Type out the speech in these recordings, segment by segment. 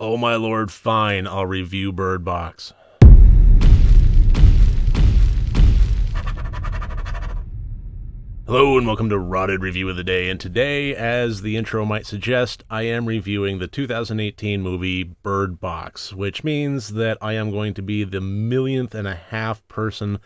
Oh my lord, fine, I'll review Bird Box. Hello and welcome to Rotted Review of the Day, and today, as the intro might suggest, I am reviewing the 2018 movie Bird Box, which means that I am going to be the millionth and a half person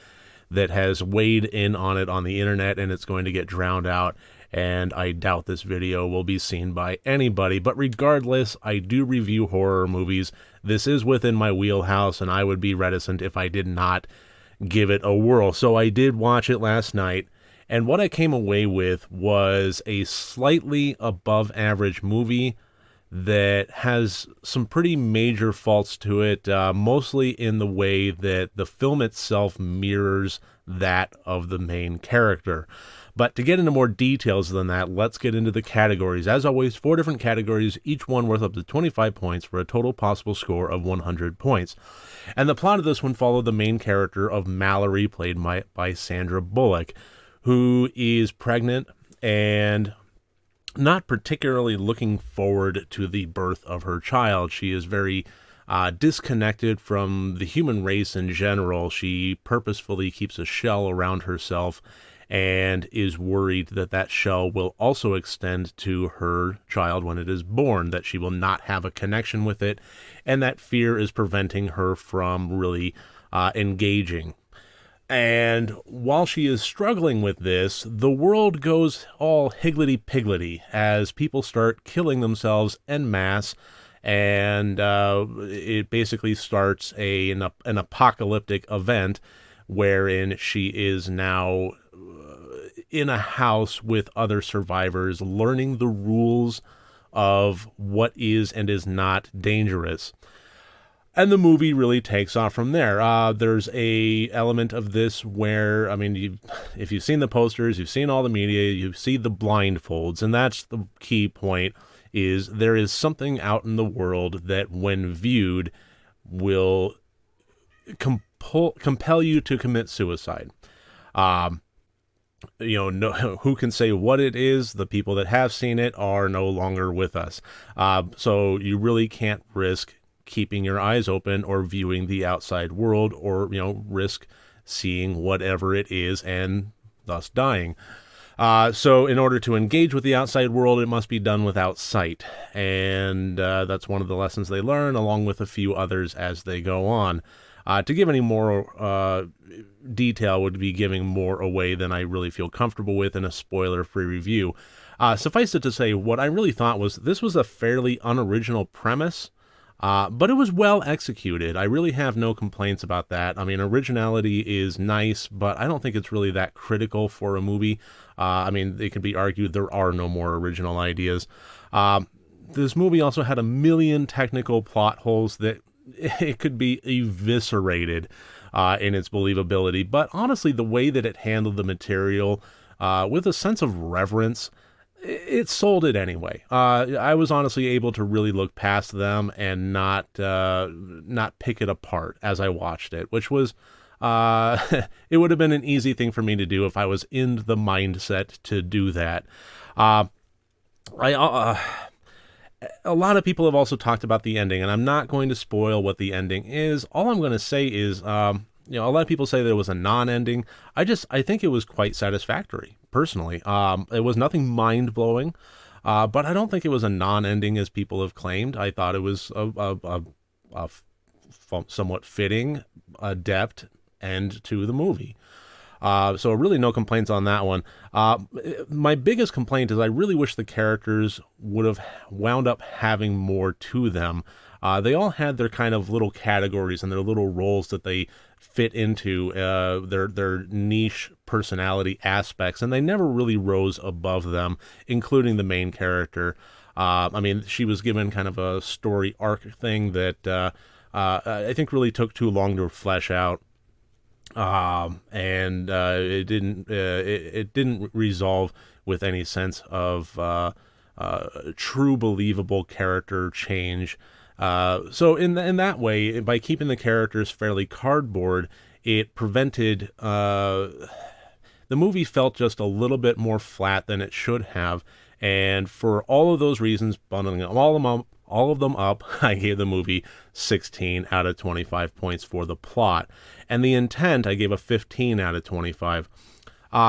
that has weighed in on it on the internet, and it's going to get drowned out, and I doubt this video will be seen by anybody. But regardless, I do review horror movies. This is within my wheelhouse, and I would be reticent if I did not give it a whirl. So I did watch it last night, and what I came away with was a slightly above average movie that has some pretty major faults to it, mostly in the way that the film itself mirrors that of the main character. But to get into more details than that, let's get into the categories. As always, 4 different categories, each one worth up to 25 points for a total possible score of 100 points. And the plot of this one followed the main character of Mallory, played by Sandra Bullock, who is pregnant and not particularly looking forward to the birth of her child. She is very disconnected from the human race in general. She purposefully keeps a shell around herself and is worried that that shell will also extend to her child when it is born, that she will not have a connection with it, and that fear is preventing her from really engaging. And while she is struggling with this, the world goes all higgledy-piggledy as people start killing themselves en masse, and it basically starts an apocalyptic event wherein she is now in a house with other survivors, learning the rules of what is and is not dangerous. And the movie really takes off from there. There's a element of this where, if you've seen the posters, you've seen all the media, you've seen the blindfolds, and that's the key point, is there is something out in the world that, when viewed, will compel you to commit suicide. Who can say what it is? The people that have seen it are no longer with us. So you really can't risk keeping your eyes open or viewing the outside world, or risk seeing whatever it is and thus dying. So in order to engage with the outside world, it must be done without sight, and that's one of the lessons they learn, along with a few others as they go on. To give any more detail would be giving more away than I really feel comfortable with in a spoiler-free review. Suffice it to say, what I really thought was this was a fairly unoriginal premise, but it was well executed. I really have no complaints about that. Originality is nice, but I don't think it's really that critical for a movie. It can be argued there are no more original ideas. This movie also had a million technical plot holes that it could be eviscerated in its believability. But honestly, the way that it handled the material with a sense of reverence, it sold it anyway. I was honestly able to really look past them and not pick it apart as I watched it, which was it would have been an easy thing for me to do if I was in the mindset to do that. A lot of people have also talked about the ending, and I'm not going to spoil what the ending is. All I'm going to say is, a lot of people say there was a non-ending. I think it was quite satisfactory, personally. It was nothing mind-blowing, but I don't think it was a non-ending as people have claimed. I thought it was a somewhat fitting, adept end to the movie. So really no complaints on that one. My biggest complaint is I really wish the characters would have wound up having more to them. They all had their kind of little categories and their little roles that they fit into, their niche personality aspects, and they never really rose above them, including the main character. She was given kind of a story arc thing that I think really took too long to flesh out. It didn't resolve with any sense of true believable character change. So in that way, by keeping the characters fairly cardboard, it prevented the movie felt just a little bit more flat than it should have. And for all of those reasons, bundling them all all of them up, I gave the movie 16 out of 25 points for the plot. And the intent, I gave a 15 out of 25.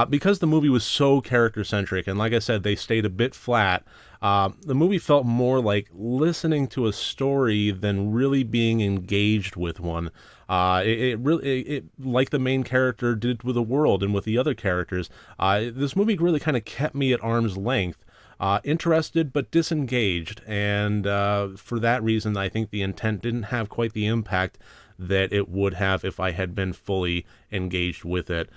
Because the movie was so character-centric, and like I said, they stayed a bit flat, the movie felt more like listening to a story than really being engaged with one. It really, like the main character did with the world and with the other characters, this movie really kind of kept me at arm's length. Interested but disengaged, and for that reason, I think the intent didn't have quite the impact that it would have if I had been fully engaged with it.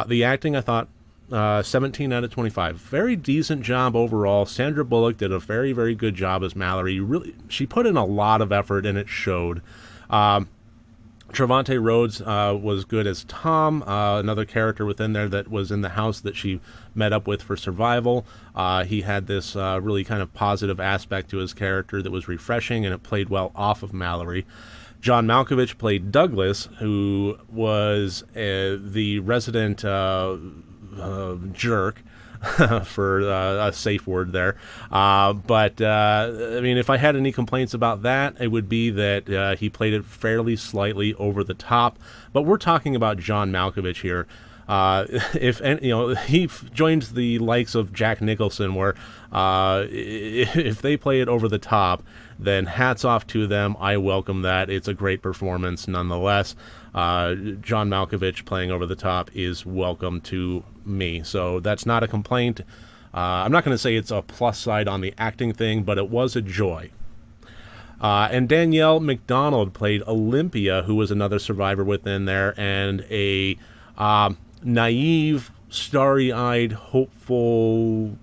The acting, I thought, 17 out of 25. Very decent job overall. Sandra Bullock did a very, very good job as Mallory. Really, she put in a lot of effort, and it showed. Trevante Rhodes was good as Tom, another character within there that was in the house that she met up with for survival. He had this really kind of positive aspect to his character that was refreshing, and it played well off of Mallory. John Malkovich played Douglas, who was the resident jerk, for a safe word there. But I mean, if I had any complaints about that, it would be that he played it fairly slightly over the top. But we're talking about John Malkovich here. He joins the likes of Jack Nicholson, where if they play it over the top, then hats off to them. I welcome that. It's a great performance nonetheless. John Malkovich playing over the top is welcome to me. So that's not a complaint. I'm not going to say it's a plus side on the acting thing, but it was a joy. And Danielle McDonald played Olympia, who was another survivor within there, and a naive, starry-eyed, hopeful,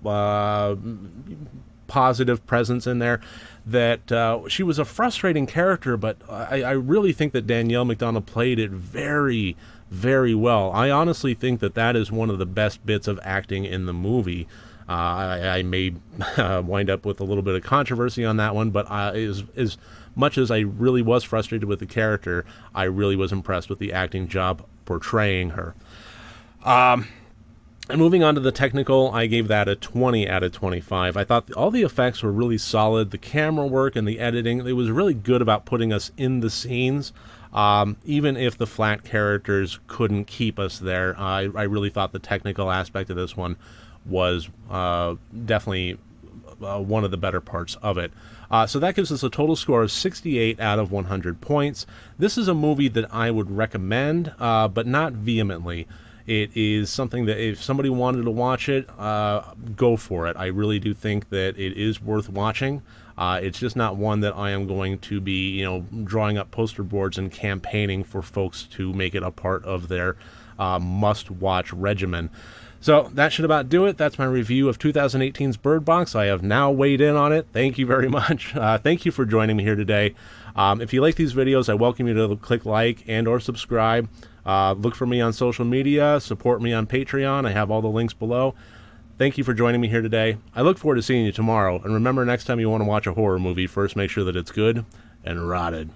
positive presence in there. That she was a frustrating character, but I really think that Danielle McDonald played it very, very well. I honestly think that that is one of the best bits of acting in the movie. I may wind up with a little bit of controversy on that one, but as much as I really was frustrated with the character, I really was impressed with the acting job portraying her. And moving on to the technical, I gave that a 20 out of 25. I thought all the effects were really solid. The camera work and the editing, it was really good about putting us in the scenes. Even if the flat characters couldn't keep us there, I really thought the technical aspect of this one was definitely one of the better parts of it. So that gives us a total score of 68 out of 100 points. This is a movie that I would recommend, but not vehemently. It is something that if somebody wanted to watch it, go for it. I really do think that it is worth watching. It's just not one that I am going to be, drawing up poster boards and campaigning for folks to make it a part of their must-watch regimen. So that should about do it. That's my review of 2018's Bird Box. I have now weighed in on it. Thank you very much. Thank you for joining me here today. If you like these videos, I welcome you to click like and or subscribe. Look for me on social media. Support me on Patreon. I have all the links below. Thank you for joining me here today. I look forward to seeing you tomorrow. And remember, next time you want to watch a horror movie, first make sure that it's good and rotted.